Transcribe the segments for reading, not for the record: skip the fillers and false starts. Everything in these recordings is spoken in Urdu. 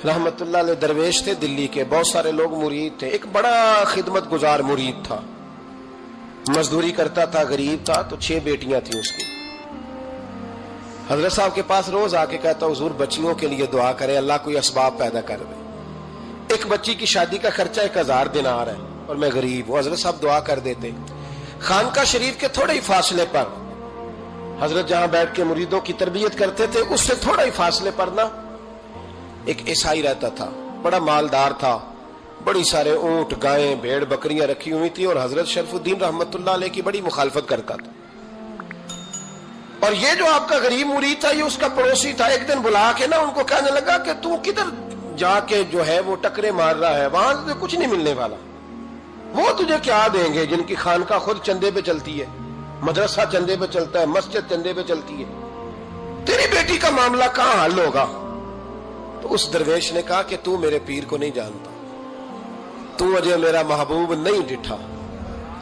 رحمت اللہ علیہ درویش تھے دلی کے، بہت سارے لوگ مرید تھے، ایک بڑا خدمت گزار مرید تھا، مزدوری کرتا تھا، غریب تھا، تو 6 بیٹیاں تھیں اس کی۔ حضرت صاحب کے پاس روز آ کے کہتا حضور بچیوں کے لیے دعا کرے، اللہ کوئی اسباب پیدا کر دے، ایک بچی کی شادی کا خرچہ 1000 دینار ہے اور میں غریب ہوں۔ حضرت صاحب دعا کر دیتے۔ خانقاہ شریف کے تھوڑے ہی فاصلے پر حضرت جہاں بیٹھ کے مریدوں کی تربیت کرتے تھے، اس سے تھوڑا ہی فاصلے پر نا ایک عیسائی رہتا تھا، بڑا مالدار تھا، بڑی سارے اونٹ، گائیں، بھیڑ، بکریاں رکھی ہوئی تھی، اور حضرت شرف الدین رحمت اللہ علیہ کی بڑی مخالفت کرتا تھا۔ اور یہ جو آپ کا غریب مرید تھا، یہ اس کا پڑوسی تھا، ایک دن بلا کے نا ان کو کہنے لگا کہ تو کدھر جا کے جو ہے وہ ٹکرے مار رہا ہے، وہاں سے کچھ نہیں ملنے والا، وہ تجھے کیا دیں گے جن کی خانقاہ خود چندے پہ چلتی ہے، مدرسہ چندے پہ چلتا ہے، مسجد چندے پہ چلتی ہے، تیری بیٹی کا معاملہ کہاں حل ہوگا؟ تو اس درویش نے کہا کہ تو میرے پیر کو نہیں جانتا، تو مجھے میرا محبوب نہیں ڈٹھا،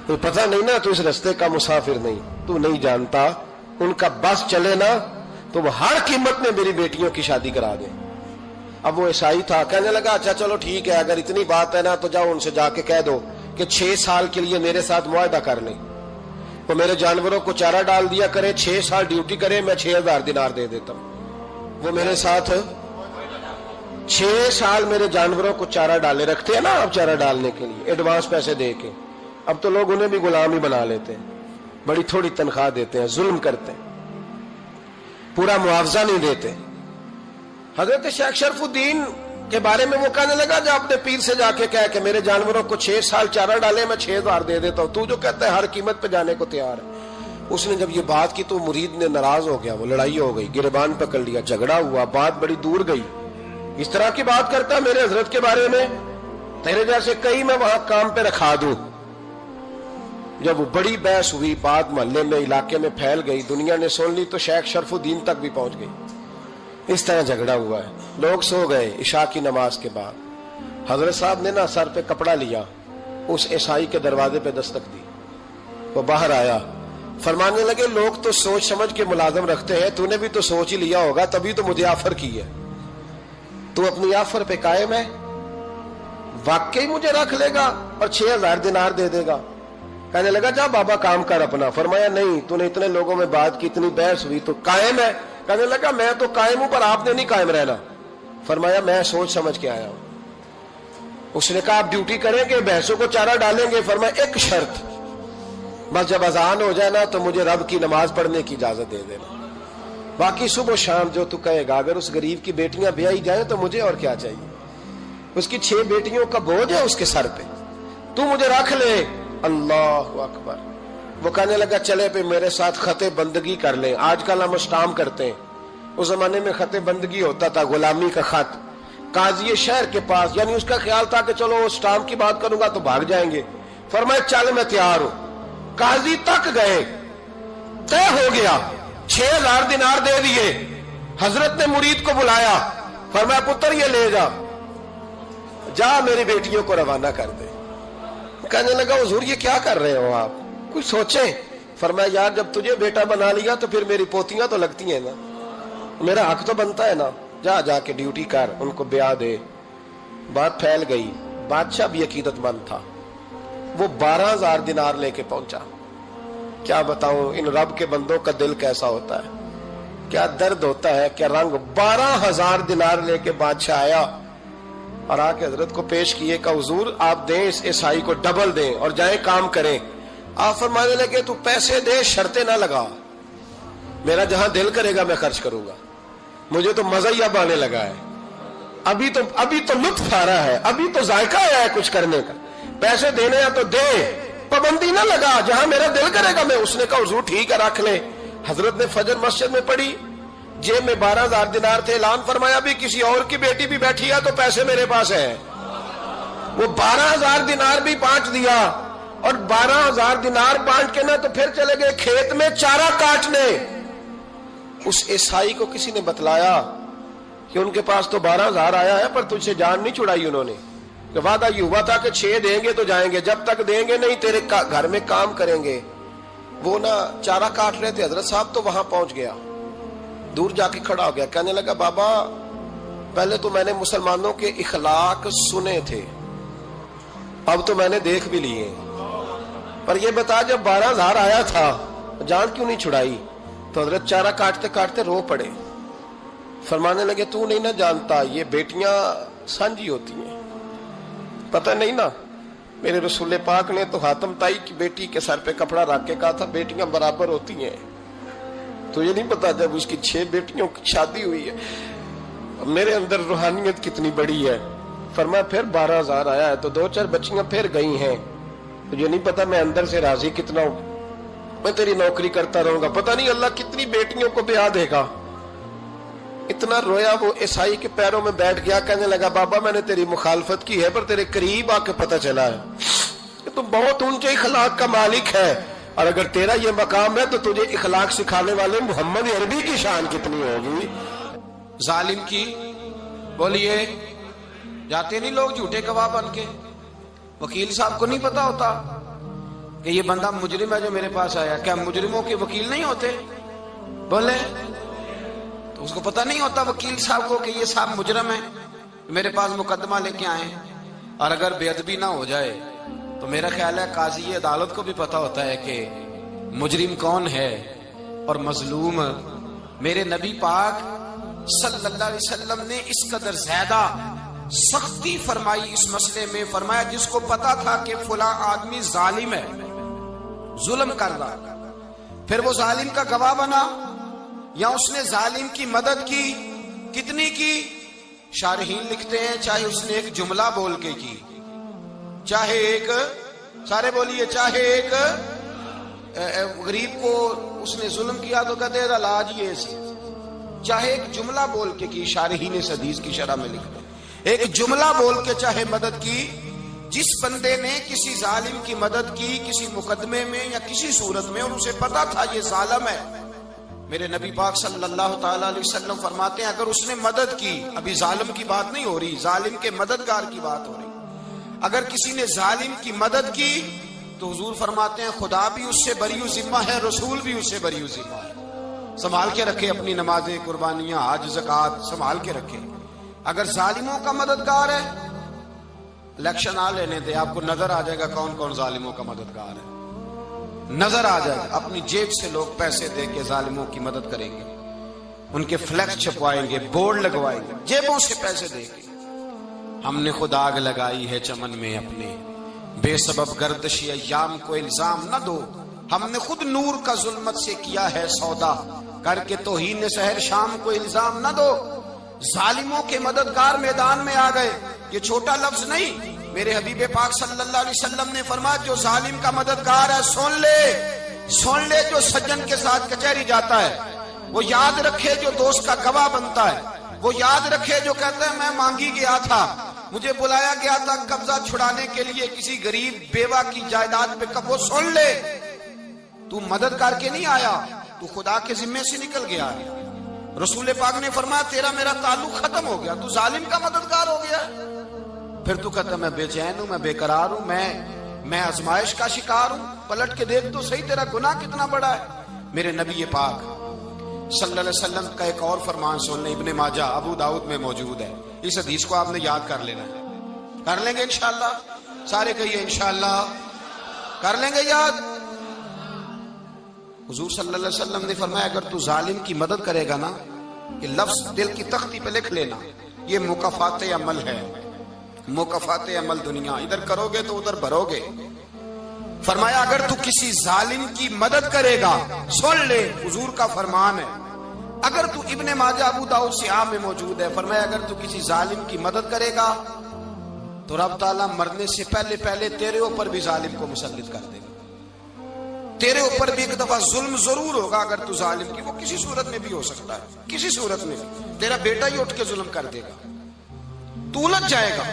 تو پتہ نہیں نا، تو اس رستے کا مسافر نہیں، تو نہیں جانتا، ان کا بس چلے نا تو وہ ہر قیمت میں میری بیٹیوں کی شادی کرا دیں۔ اب وہ عیسائی تھا، کہنے لگا اچھا چلو ٹھیک ہے، اگر اتنی بات ہے نا تو جاؤ ان سے جا کے کہہ دو کہ 6 سال کے لیے میرے ساتھ معاہدہ کر لیں، وہ میرے جانوروں کو چارہ ڈال دیا کرے، 6 سال ڈیوٹی کرے، میں 6000 دینار دے دیتا ہوں۔ وہ میرے ساتھ 6 سال میرے جانوروں کو چارہ ڈالے، رکھتے ہیں نا آپ چارہ ڈالنے کے لیے ایڈوانس پیسے دے کے، اب تو لوگ انہیں بھی غلام ہی بنا لیتے ہیں، بڑی تھوڑی تنخواہ دیتے ہیں، ظلم کرتے ہیں، پورا معاوضہ نہیں دیتے۔ حضرت شیخ شرف الدین کے بارے میں وہ کہنے لگا جب اپنے پیر سے جا کے کہہ کہ میرے جانوروں کو 6 سال چارہ ڈالے، میں 6000 دے دیتا ہوں، تو جو کہتا ہے ہر قیمت پہ جانے کو تیار ہے۔ اس نے جب یہ بات کی تو مرید نے ناراض ہو گیا، وہ لڑائی ہو گئی، گریبان پکڑ لیا، جھگڑا ہوا، بات بڑی دور گئی، اس طرح کی بات کرتا ہے میرے حضرت کے بارے میں، تیرے جیسے کئی میں وہاں کام پہ رکھا دوں۔ جب وہ بڑی بحث ہوئی، بات محلے میں، علاقے میں پھیل گئی، دنیا نے سن لی، تو شیخ شرف الدین تک بھی پہنچ گئی۔ اس طرح جھگڑا ہوا ہے، لوگ سو گئے عشاء کی نماز کے بعد۔ حضرت صاحب نے نا سر پہ کپڑا لیا، اس عیسائی کے دروازے پہ دستک دی، وہ باہر آیا، فرمانے لگے لوگ تو سوچ سمجھ کے ملازم رکھتے ہیں، تو نے بھی تو سوچ ہی لیا ہوگا، تبھی تو مجھے آفر کی ہے، تو اپنی آفر پہ قائم ہے، واقعی مجھے رکھ لے گا اور 6000 دینار دے دے گا؟ کہنے لگا جا بابا کام کر اپنا۔ فرمایا نہیں، تو نے اتنے لوگوں میں بات کی، اتنی بحث ہوئی، تو قائم ہے؟ کہنے لگا میں تو قائم ہوں، پر آپ نے نہیں قائم رہنا۔ فرمایا میں سوچ سمجھ کے آیا ہوں۔ اس نے کہا آپ ڈیوٹی کریں گے، بحثوں کو چارہ ڈالیں گے؟ فرمایا ایک شرط، بس جب اذان ہو جائے نا تو مجھے رب کی نماز پڑھنے کی اجازت دے دینا، باقی صبح و شام جو تو کہے گا۔ اگر اس غریب کی بیٹیاں بیائی جائیں تو مجھے اور کیا چاہیے، اس کی 6 بیٹیوں کا بوجھ ہے اس کے سر پہ، تو مجھے رکھ لے۔ اللہ اکبر۔ وہ کہنے لگا چلے پہ میرے ساتھ خط بندگی کر لیں، آج کل ہم اسٹامپ کرتے ہیں، اس زمانے میں خط بندگی ہوتا تھا، غلامی کا خط، قاضی شہر کے پاس، یعنی اس کا خیال تھا کہ چلو اسٹامپ کی بات کروں گا تو بھاگ جائیں گے۔ فرمایا چل میں تیار ہوں۔ قاضی تک گئے، طے ہو گیا، 6000 دینار دے دیے۔ حضرت نے مرید کو بلایا، فرمایا پتر یہ لے جا، جا میری بیٹیوں کو روانہ کر دے۔ کہنے لگا حضور یہ کیا کر رہے ہو آپ، کچھ سوچیں۔ فرمایا یار جب تجھے بیٹا بنا لیا تو پھر میری پوتیاں تو لگتی ہیں نا، میرا حق تو بنتا ہے نا، جا کے ڈیوٹی کر، ان کو بیاہ دے۔ بات پھیل گئی، بادشاہ بھی عقیدت مند تھا، وہ 12000 دینار لے کے پہنچا۔ کیا بتاؤں ان رب کے بندوں کا دل کیسا ہوتا ہے، کیا درد ہوتا ہے، کیا رنگ۔ 12000 دینار لے کے بادشاہ آیا اور آ کے حضرت کو پیش کیے کہ حضور آپ دیں اس عیسائی کو ڈبل دیں اور جائیں کام کریں۔ آپ فرمانے لگے تو پیسے دے، شرطیں نہ لگا، میرا جہاں دل کرے گا میں خرچ کروں گا، مجھے تو مزہ ہی اب آنے لگا ہے، ابھی تو لطف آ رہا ہے، ابھی تو ذائقہ آیا ہے کچھ کرنے کا، پیسے دینے ہیں تو دے، پابندی نہ لگا، جہاں میرا دل کرے گا میں۔ اس نے کہا حضور ٹھیک ہے رکھ لے۔ حضرت نے فجر مسجد میں پڑھی، جیب میں 12000 دینار تھے، اعلان فرمایا بھی کسی اور کی بیٹی بھی بیٹھی ہے تو پیسے میرے پاس ہیں۔ وہ 12000 دینار بھی بانٹ دیا، اور 12000 دینار بانٹ کے نا تو پھر چلے گئے کھیت میں چارہ کاٹنے۔ اس عیسائی کو کسی نے بتلایا کہ ان کے پاس تو 12000 آیا ہے، پر تجھ سے جان نہیں چھڑائی انہوں نے، کہ وعدہ یہ ہوا تھا کہ 6 دیں گے تو جائیں گے، جب تک دیں گے نہیں تیرے گھر میں کام کریں گے۔ وہ نا چارہ کاٹ رہے تھے، حضرت صاحب تو وہاں پہنچ گیا، دور جا کے کھڑا ہو گیا، کہنے لگا بابا پہلے تو میں نے مسلمانوں کے اخلاق سنے تھے، اب تو میں نے دیکھ بھی لیے، پر یہ بتا جب 12,000 آیا تھا جان کیوں نہیں چھڑائی؟ تو حضرت چارہ کاٹتے کاٹتے رو پڑے، فرمانے لگے تو نہیں نہ جانتا یہ بیٹیاں سانجھی ہوتی ہیں، پتہ نہیں نا؟ میرے رسول پاک نے تو حاتم تائی کی بیٹی کے سر پہ کپڑا رکھ کے کہا تھا بیٹیاں برابر ہوتی ہیں، تو یہ نہیں پتا جب اس کی 6 بیٹیوں کی شادی ہوئی ہے میرے اندر روحانیت کتنی بڑی ہے۔ فرمایا پھر 12,000 آیا ہے تو 2-4 بچیاں پھر گئی ہیں، تجھے نہیں پتا میں اندر سے راضی کتنا ہوں، میں تیری نوکری کرتا رہوں گا، پتہ نہیں اللہ کتنی بیٹیوں کو بیاہ دے گا۔ اتنا رویا وہ عیسائی کے پیروں میں بیٹھ گیا، کہنے لگا بابا میں نے تیری مخالفت کی ہے پر تیرے قریب آ کے پتہ چلا ہے کہ تو بہت اونچے اخلاق کا مالک ہے، اور اگر تیرا یہ مقام ہے تو تجھے اخلاق سکھانے والے محمد عربی کی شان کتنی ہوگی۔ ظالم کی بولیے جاتے نہیں لوگ جھوٹے گواہ بن کے، وکیل صاحب کو نہیں پتا ہوتا کہ یہ بندہ مجرم ہے جو میرے پاس آیا، کیا مجرموں کے وکیل نہیں ہوتے؟ بولے تو اس کو پتہ نہیں ہوتا وکیل صاحب کو کہ یہ صاحب مجرم ہے، میرے پاس مقدمہ لے کے آئے، اور اگر بے ادبی نہ ہو جائے تو میرا خیال ہے قاضی عدالت کو بھی پتا ہوتا ہے کہ مجرم کون ہے اور مظلوم۔ میرے نبی پاک صلی اللہ علیہ وسلم نے اس قدر زیادہ سختی فرمائی اس مسئلے میں، فرمایا جس کو پتا تھا کہ فلاں آدمی ظالم ہے، ظلم کر رہا، پھر وہ ظالم کا گواہ بنا یا اس نے ظالم کی مدد کی، کتنی کی؟ شارحین لکھتے ہیں چاہے اس نے ایک جملہ بول کے کی، چاہے ایک، سارے بولیے، چاہے ایک غریب کو اس نے ظلم کیا تو کہتے ہیں علاج یہ سی، چاہے ایک جملہ بول کے کی، شارحین اس حدیث کی شرح میں لکھتے ہیں ایک جملہ بول کے چاہے مدد کی، جس بندے نے کسی ظالم کی مدد کی کسی مقدمے میں یا کسی صورت میں اور اسے پتا تھا یہ ظالم ہے، میرے نبی پاک صلی اللہ تعالی علیہ وسلم فرماتے ہیں اگر اس نے مدد کی، ابھی ظالم کی بات نہیں ہو رہی، ظالم کے مددگار کی بات ہو رہی، اگر کسی نے ظالم کی مدد کی تو حضور فرماتے ہیں خدا بھی اس سے بری و ذمہ ہے، رسول بھی اس سے بری و ذمہ ہے۔ سنبھال کے رکھے اپنی نمازیں، قربانیاں، حج، زکوٰۃ سنبھال کے رکھے۔ اگر ظالموں کا مددگار ہے، الیکشن آ لینے دے، آپ کو نظر آ جائے گا کون کون ظالموں کا مددگار ہے، نظر آ جائے گا۔ اپنی جیب سے لوگ پیسے دے کے ظالموں کی مدد کریں گے، ان کے فلیکس چھپوائیں گے، بورڈ لگوائیں گے، جیبوں سے پیسے دے کے۔ ہم نے خود آگ لگائی ہے چمن میں اپنے، بے سبب گردشی ایام کو الزام نہ دو، ہم نے خود نور کا ظلمت سے کیا ہے سودا، کر کے توہین سحر شام کو الزام نہ دو۔ ظالموں کے مددگار میدان میں آ گئے، یہ چھوٹا لفظ نہیں، میرے حبیب پاک صلی اللہ علیہ وسلم نے فرمایا جو ظالم کا مددگار ہے سن لے جو سجن کے ساتھ کچہری جاتا ہے، وہ یاد رکھے جو دوست کا گواہ بنتا ہے، وہ یاد رکھے جو کہتا ہے میں مانگی گیا تھا، مجھے بلایا گیا تھا قبضہ چھڑانے کے لیے کسی غریب بیوہ کی جائیداد پہ، وہ سن لے تو مدد کر کے نہیں آیا، تو خدا کے ذمے سے نکل گیا ہے۔ رسول پاک نے فرمایا تیرا میرا تعلق ختم ہو گیا، تو ظالم کا مددگار ہو گیا، پھر تو کہتا میں بے چین ہوں، میں بے قرار ہوں، میں آزمائش کا شکار ہوں، پلٹ کے دیکھ تو صحیح تیرا گناہ کتنا بڑا ہے۔ میرے نبی پاک صلی اللہ علیہ وسلم کا ایک اور فرمان سن لیں، ابن ماجہ ابو داؤد میں موجود ہے، اس حدیث کو آپ نے یاد کر لینا ہے، کر لیں گے انشاءاللہ، سارے کہیے انشاءاللہ کر لیں گے یاد۔ حضور صلی اللہ علیہ وسلم نے فرمایا اگر تو ظالم کی مدد کرے گا نا، یہ لفظ دل کی تختی پہ لکھ لینا، یہ مکافات عمل ہے، مکافات عمل دنیا، ادھر کرو گے تو ادھر بھرو گے۔ فرمایا اگر تو کسی ظالم کی مدد کرے گا، سن لے حضور کا فرمان ہے، اگر تو ابن ماجہ ابو داؤد سیاہ میں موجود ہے، فرمایا اگر تو کسی ظالم کی مدد کرے گا تو رب تعالیٰ مرنے سے پہلے تیرے اوپر بھی ظالم کو مسلط کر دے گا، تیرے اوپر بھی ایک دفعہ ظلم ضرور ہوگا اگر تو ظالم کی، وہ کسی صورت میں بھی ہو سکتا ہے، کسی صورت میں بھی تیرا بیٹا ہی اٹھ کے ظلم کر دے گا، تو الجھ جائے گا،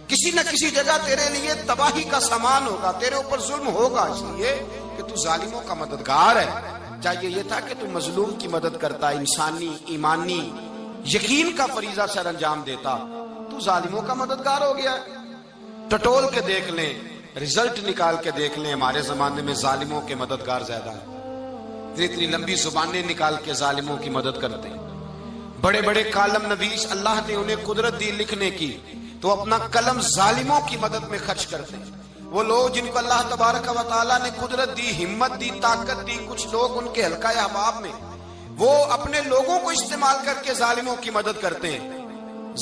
کسی نہ کسی جگہ تیرے لیے تباہی کا سامان ہوگا، تیرے اوپر ظلم ہوگا، اس لیے کہ تو ظالموں کا مددگار ہے۔ چاہیے یہ تھا کہ تو مظلوم کی مدد کرتا، انسانی ایمانی یقین کا فریضہ سر انجام دیتا، تو ظالموں کا مددگار ہو گیا۔ ٹٹول کے دیکھ لیں، رزلٹ نکال کے دیکھ لیں، ہمارے زمانے میں ظالموں کے مددگار زیادہ ہیں، اتنی لمبی زبانیں نکال کے ظالموں کی مدد کرتے ہیں، بڑے بڑے کالم نویس اللہ نے انہیں قدرت دی لکھنے کی، تو اپنا قلم ظالموں کی مدد میں خرچ کرتے ہیں۔ وہ لوگ جن کو اللہ تبارک و تعالیٰ نے قدرت دی، ہمت دی، طاقت دی، کچھ لوگ ان کے حلقہ احباب میں، وہ اپنے لوگوں کو استعمال کر کے ظالموں کی مدد کرتے ہیں،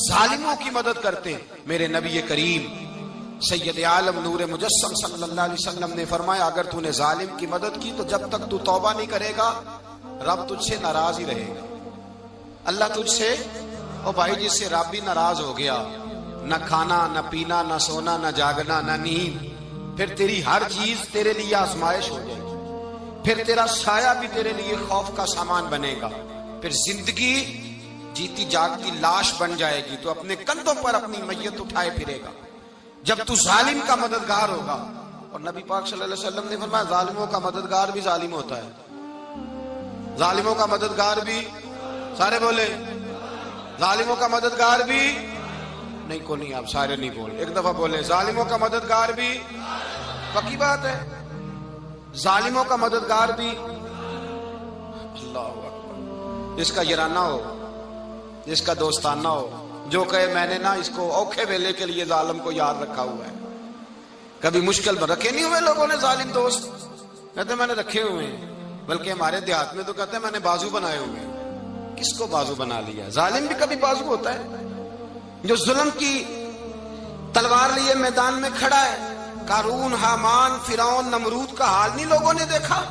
ظالموں کی مدد کرتے ہیں۔ میرے نبی کریم سید عالم نور مجسم صلی اللہ علیہ وسلم نے فرمایا، اگر تو نے ظالم کی مدد کی تو جب تک تو توبہ نہیں کرے گا رب تجھ سے ناراض ہی رہے گا۔ اللہ تجھ سے، او بھائی جس سے رب بھی ناراض ہو گیا، نہ کھانا نہ پینا نہ سونا نہ جاگنا نہ نیند، پھر تیری ہر چیز تیرے لیے آزمائش ہو جائے گی، پھر تیرا سایہ بھی تیرے لیے خوف کا سامان بنے گا، پھر زندگی جیتی جاگتی لاش بن جائے گی، تو اپنے کندھوں پر اپنی میت اٹھائے پھرے گا جب تو ظالم کا مددگار ہوگا۔ اور نبی پاک صلی اللہ علیہ وسلم نے فرمایا ظالموں کا مددگار بھی ظالم ہوتا ہے، ظالموں کا مددگار بھی، سارے بولے ظالموں کا مددگار بھی نہیں، کو نہیں، آپ سارے نہیں بولے، ایک دفعہ بولے ظالموں کا مددگار بھی، پکی بات ہے، ظالموں کا مددگار بھی۔ اللہ اکبر، جس کا یارانہ ہو، جس کا دوستانہ ہو، جو کہے میں نے نا اس کو اوکھے ویلے کے لیے ظالم کو یاد رکھا ہوا ہے۔ کبھی مشکل میں رکھے نہیں ہوئے لوگوں نے ظالم دوست، کہتے میں نے رکھے ہوئے ہیں، بلکہ ہمارے دیہات میں تو کہتے ہیں میں نے بازو بنائے ہوئے ہیں۔ کس کو بازو بنا لیا؟ ظالم بھی کبھی بازو ہوتا ہے، جو ظلم کی تلوار لیے میدان میں کھڑا ہے۔ قارون، حامان، فرعون، نمرود کا حال نہیں لوگوں نے دیکھا؟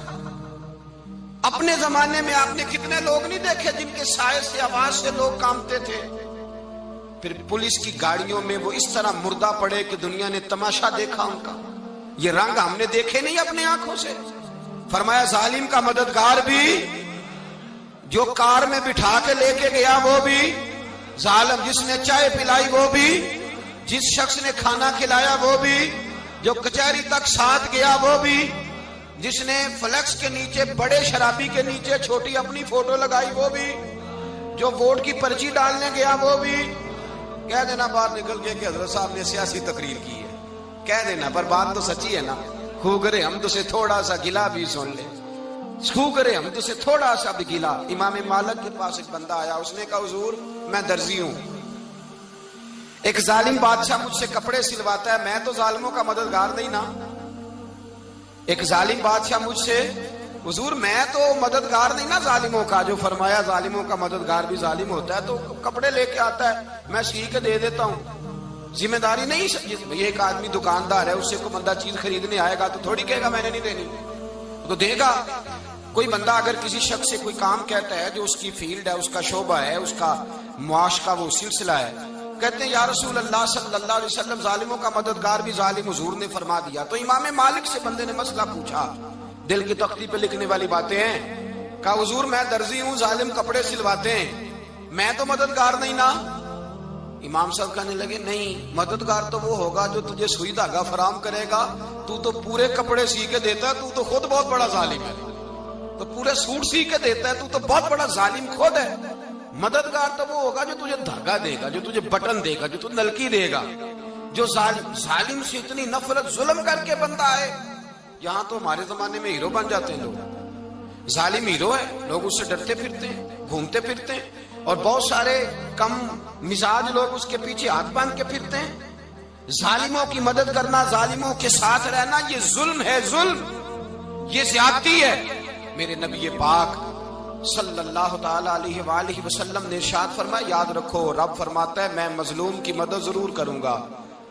اپنے زمانے میں آپ نے کتنے لوگ نہیں دیکھے جن کے سائے سے، آواز سے لوگ کانپتے تھے؟ پھر پولیس کی گاڑیوں میں وہ اس طرح مردہ پڑے کہ دنیا نے تماشا دیکھا ان کا۔ یہ رنگ ہم نے دیکھے نہیں اپنے آنکھوں سے۔ فرمایا ظالم کا مددگار بھی، جو کار میں بٹھا کے لے کے گیا وہ بھی ظالم، جس نے چائے پلائی وہ بھی، جس شخص نے کھانا کھلایا وہ بھی، جو کچہری تک ساتھ گیا وہ بھی، جس نے فلیکس کے نیچے، بڑے شرابی کے نیچے چھوٹی اپنی فوٹو لگائی وہ بھی، جو ووٹ کی پرچی ڈالنے گیا وہ بھی۔ کہہ دینا باہر نکل کے کہ حضرت صاحب نے سیاسی تقریر کی ہے، کہہ دینا، پر بات تو سچی ہے نا۔ خو کرے ہم تو سے تھوڑا سا گلا بھی سن لے، خو کرے ہم تو سے تھوڑا سا بھی گلا۔ امام مالک کے پاس ایک بندہ آیا، اس نے کہا حضور میں درزی ہوں، ایک ظالم بادشاہ مجھ سے کپڑے سلواتا ہے، میں تو ظالموں کا مددگار نہیں نا۔ ایک ظالم بادشاہ مجھ سے، حضور میں تو مددگار نہیں نا ظالموں کا، جو فرمایا ظالموں کا مددگار بھی ظالم ہوتا ہے، تو کپڑے لے کے آتا ہے میں سی کے دے دیتا ہوں، ذمہ داری نہیں۔ یہ ایک آدمی دکاندار ہے، اس سے کوئی بندہ چیز خریدنے آئے گا تو تھوڑی کہے گا میں نے نہیں دینی، تو دے گا۔ کوئی بندہ اگر کسی شخص سے کوئی کام کہتا ہے جو اس کی فیلڈ ہے، اس کا شعبہ ہے، اس کا معاش کا وہ سلسلہ ہے، کہتے ہیں یا رسول اللہ صلی اللہ علیہ وسلم ظالموں کا مددگار بھی ظالم، حضور نے فرما دیا۔ تو امام مالک سے بندے نے مسئلہ پوچھا، دل کی تختی پہ لکھنے والی باتیں ہیں، کہا حضور میں درزی ہوں، ظالم کپڑے سلواتے ہیں، میں تو مددگار نہیں نا۔ امام صاحب کہنے لگے نہیں، مددگار تو وہ ہوگا جو تجھے سوئی دھاگا فراہم کرے گا، تو تو پورے کپڑے سی کے دیتا ہے، تو خود بہت بڑا ظالم ہے، تو پورے سوٹ سی کے دیتا ہے، تو بہت بڑا ظالم خود ہے۔ مددگار تو وہ ہوگا جو تجھے دھاگا دے گا، جو تجھے بٹن دے گا، جو تجھے نلکی دے گا، جو ظالم سے اتنی نفرت ظلم کر کے بندہ ہے۔ یہاں تو ہمارے زمانے میں ہیرو بن جاتے ہیں لوگ، ظالم ہیرو ہے، لوگ اس سے ڈرتے پھرتے ہیں، گھومتے پھرتے ہیں، اور بہت سارے کم مزاج لوگ اس کے پیچھے ہاتھ باندھ کے پھرتے ہیں۔ ظالموں کی مدد کرنا، ظالموں کے ساتھ رہنا، یہ ظلم ہے، ظلم، یہ زیادتی ہے۔ میرے نبی پاک صلی اللہ تعالی علیہ وآلہ وسلم نے ارشاد فرمایا، یاد رکھو رب فرماتا ہے میں مظلوم کی مدد ضرور کروں گا،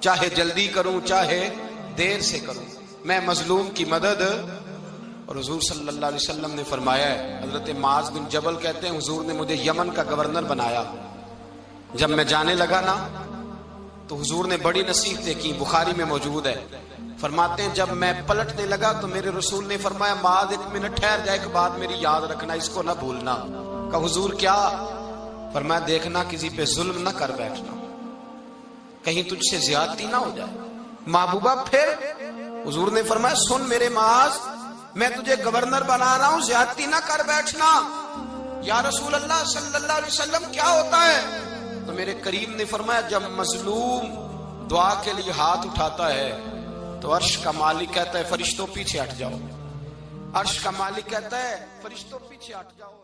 چاہے جلدی کروں چاہے دیر سے کروں، میں مظلوم کی مدد۔ اور حضور صلی اللہ علیہ وسلم نے فرمایا ہے، حضرت معاذ بن جبل کہتے ہیں حضور نے مجھے یمن کا گورنر بنایا، جب میں جانے لگا نا تو حضور نے بڑی نصیحتیں کی، بخاری میں موجود ہے، فرماتے ہیں جب میں پلٹنے لگا تو میرے رسول نے فرمایا معاذ ایک منٹ ٹھہر جا، ایک بات میری یاد رکھنا، اس کو نہ بھولنا۔ کہا حضور کیا؟ فرمایا دیکھنا کسی پہ ظلم نہ کر بیٹھنا، کہیں تجھ سے زیادتی نہ ہو جائے۔ محبوبہ پھر حضور نے فرمایا سن میرے معاذ، میں تجھے گورنر بنا رہا ہوں، زیادتی نہ کر بیٹھنا۔ یا رسول اللہ صلی اللہ علیہ وسلم کیا ہوتا ہے؟ تو میرے کریم نے فرمایا جب مظلوم دعا کے لیے ہاتھ اٹھاتا ہے تو عرش کا مالک کہتا ہے فرشتوں پیچھے ہٹ جاؤ، عرش کا مالک کہتا ہے فرشتوں پیچھے ہٹ جاؤ۔